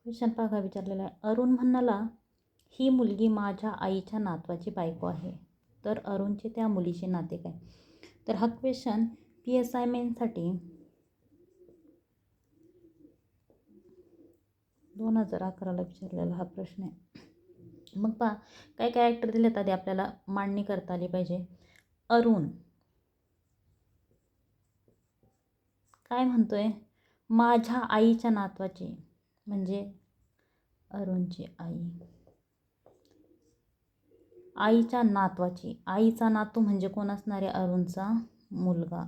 Question बघा विचारलेला आहे. अरुण म्हणाला ही मुलगी माझ्या आईच्या नातवाची बायको आहे. तर अरुणचे त्या मुलीचे नाते काय? तर हा क्वेश्चन PSI मेनसाठी 2011ला विचारलेला हा प्रश्न आहे. मग पहा काय काय ॲक्टर दिलेत आधी आपल्याला मांडणी करता आली पाहिजे. अरुण काय म्हणतोय? माझ्या आईच्या नातवाची, म्हणजे अरुणची आई, आईच्या नातवाची. आईचा नातू म्हणजे कोण असणार आहे? अरुणचा मुलगा.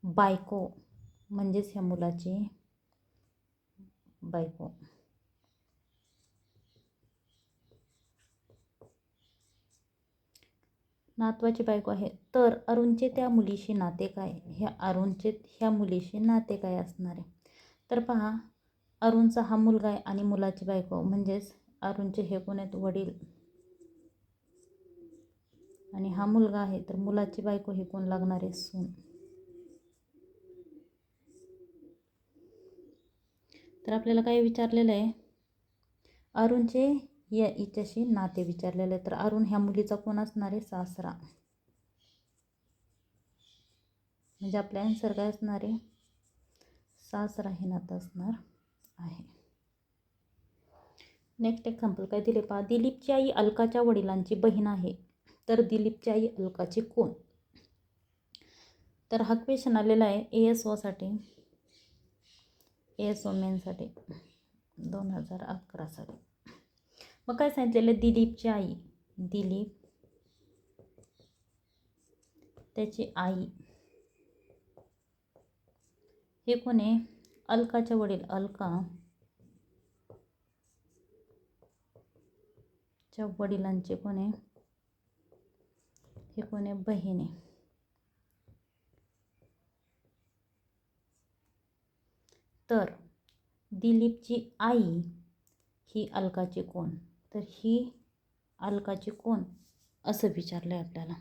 बायको म्हणजेच ह्या मुलाची बायको. नातवाची बायको आहे. तर अरुणचे त्या मुलीशी नाते काय? अरुणचे ह्या मुलीशी नाते काय असणार आहे? तर पहा अरुणचा हा मुलगा आहे आणि मुलाची बायको म्हणजेच अरुणचे हे कोण आहेत? वडील. आणि हा मुलगा आहे तर मुलाची बायको ही कोण लागणार आहे? सून. तर आपल्याला काय विचारलेलं आहे? अरुणचे या हिच्याशी नाते विचारलेले. तर अरुण ह्या मुलीचा कोण असणार आहे? सासरा. म्हणजे आपल्या आन्सर काय असणार आहे? सासरा हे नातं असणार आहे. नेक्स्ट एक्झाम्पल काय दिले पहा. दिलीपची आई अलकाच्या वडिलांची बहीण आहे. तर दिलीपची आई अलकाची कोण? तर हा क्वेश्चन आलेला आहे ASOसाठी, ASO मेनसाठी 2011 साली. मग काय सांगितलेलं? दिलीपची आई, दिलीप त्याची आई हे कोण आहे? अलकाचे वडील. अलका च्या वडिलांचे कोण आहे? हे कोण आहे? बहीण आहे. तर दिलीपची आई ही अलकाची कोण? तर ही अलकाची कोण असं विचारलं आहे आपल्याला.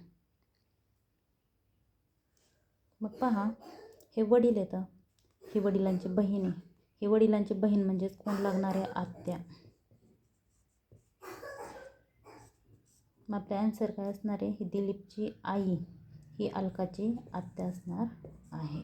मग पहा हे वडील येतं, ही वडिलांची बहीण आहे. ही वडिलांची बहीण म्हणजेच कोण लागणार आहे? आत्या. मग आपले आन्सर काय असणार आहे? ही दिलीपची आई ही अलकाची आत्या असणार आहे.